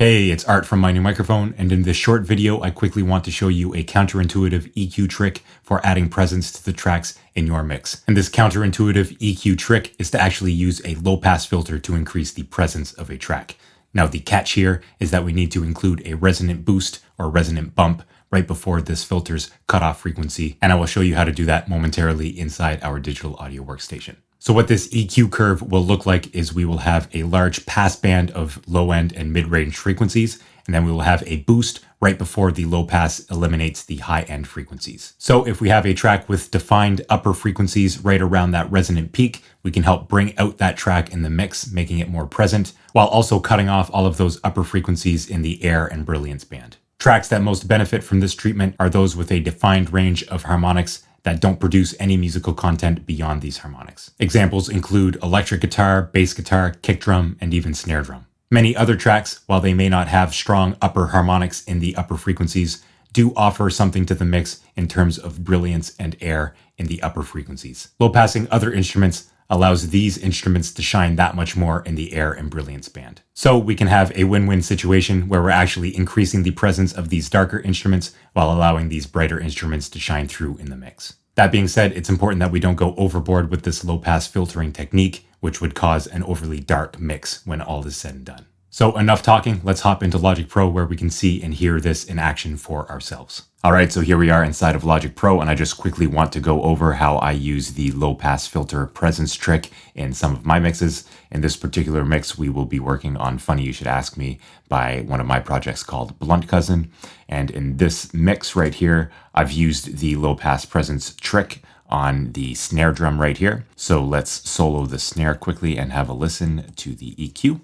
Hey, it's Art from My New Microphone, and in this short video, I quickly want to show you a counterintuitive EQ trick for adding presence to the tracks in your mix. And this counterintuitive EQ trick is to actually use a low-pass filter to increase the presence of a track. Now, the catch here is that we need to include a resonant boost or resonant bump right before this filter's cutoff frequency, and I will show you how to do that momentarily inside our digital audio workstation. So what this EQ curve will look like is we will have a large pass band of low end and mid range frequencies, and then we will have a boost right before the low pass eliminates the high end frequencies. So if we have a track with defined upper frequencies right around that resonant peak, we can help bring out that track in the mix, making it more present, while also cutting off all of those upper frequencies in the air and brilliance band. Tracks that most benefit from this treatment are those with a defined range of harmonics that don't produce any musical content beyond these harmonics. Examples include electric guitar, bass guitar, kick drum, and even snare drum. Many other tracks, while they may not have strong upper harmonics in the upper frequencies, do offer something to the mix in terms of brilliance and air in the upper frequencies. Low passing other instruments allows these instruments to shine that much more in the air and brilliance band. So we can have a win-win situation where we're actually increasing the presence of these darker instruments while allowing these brighter instruments to shine through in the mix. That being said, it's important that we don't go overboard with this low-pass filtering technique, which would cause an overly dark mix when all is said and done. So enough talking, let's hop into Logic Pro where we can see and hear this in action for ourselves. All right, so here we are inside of Logic Pro, and I just quickly want to go over how I use the low pass filter presence trick in some of my mixes. In this particular mix, we will be working on Funny You Should Ask Me by one of my projects called Blunt Cousin. And in this mix right here, I've used the low pass presence trick on the snare drum right here. So let's solo the snare quickly and have a listen to the EQ.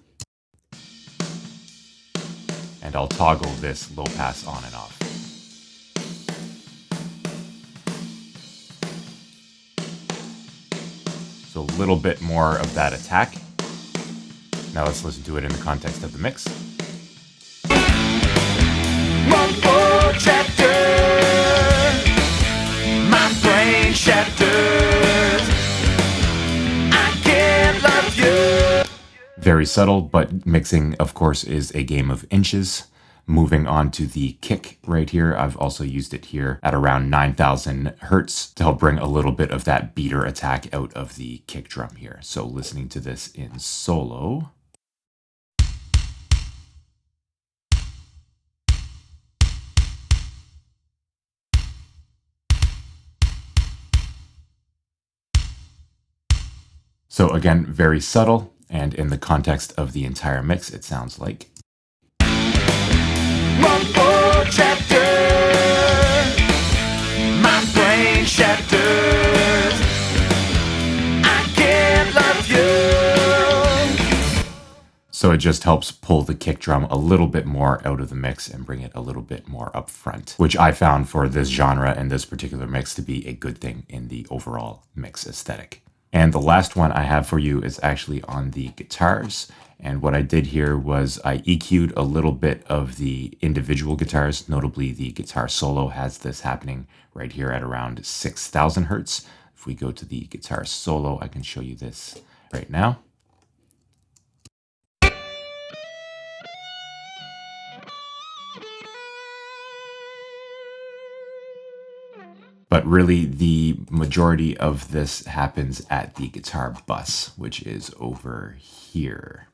And I'll toggle this low pass on and off. So a little bit more of that attack. Now let's listen to it in the context of the mix. One more chapter, my brain shatters. I can't love you. Very subtle, but mixing, of course, is a game of inches. Moving on to the kick right here, I've also used it here at around 9,000 hertz to help bring a little bit of that beater attack out of the kick drum here. So listening to this in solo. So again, very subtle, and in the context of the entire mix, it sounds like. One more chapter, my brain shatters. I can't love you. So it just helps pull the kick drum a little bit more out of the mix and bring it a little bit more up front, which I found for this genre and this particular mix to be a good thing in the overall mix aesthetic. And the last one I have for you is actually on the guitars. And what I did here was I EQ'd a little bit of the individual guitars. Notably, the guitar solo has this happening right here at around 6,000 hertz. If we go to the guitar solo, I can show you this right now. But really, the majority of this happens at the guitar bus, which is over here.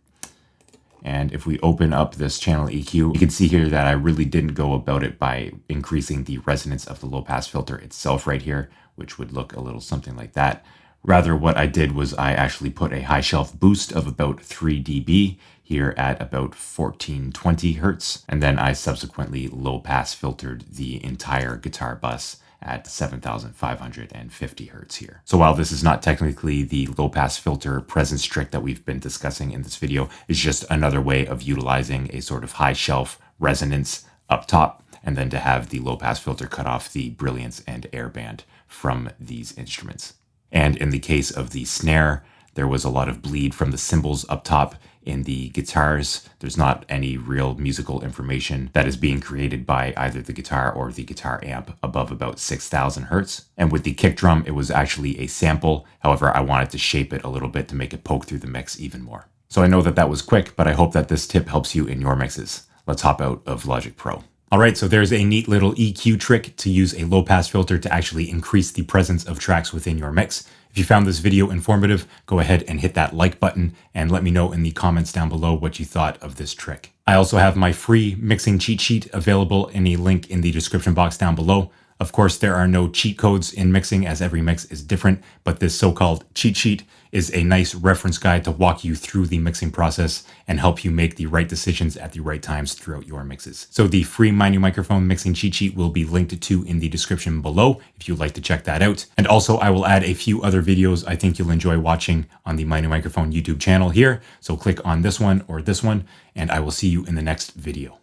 And if we open up this channel EQ, you can see here that I really didn't go about it by increasing the resonance of the low pass filter itself right here, which would look a little something like that. Rather, what I did was I actually put a high shelf boost of about 3 dB here at about 1420 hertz. And then I subsequently low pass filtered the entire guitar bus at 7,550 hertz here. So while this is not technically the low pass filter presence trick that we've been discussing in this video, it's just another way of utilizing a sort of high shelf resonance up top, and then to have the low pass filter cut off the brilliance and air band from these instruments. And in the case of the snare, there was a lot of bleed from the cymbals up top. In the guitars, there's not any real musical information that is being created by either the guitar or the guitar amp above about 6,000 hertz. And with the kick drum, it was actually a sample. However, I wanted to shape it a little bit to make it poke through the mix even more. So I know that that was quick, but I hope that this tip helps you in your mixes. let's hop out of Logic Pro. All right, so there's a neat little EQ trick to use a low pass filter to actually increase the presence of tracks within your mix. If you found this video informative, go ahead and hit that like button and let me know in the comments down below what you thought of this trick. I also have my free mixing cheat sheet available in a link in the description box down below. Of course, there are no cheat codes in mixing as every mix is different, but this so-called cheat sheet is a nice reference guide to walk you through the mixing process and help you make the right decisions at the right times throughout your mixes. So the free My New Microphone mixing cheat sheet will be linked to in the description below if you'd like to check that out. And also I will add a few other videos I think you'll enjoy watching on the My New Microphone YouTube channel here. So click on this one or this one, and I will see you in the next video.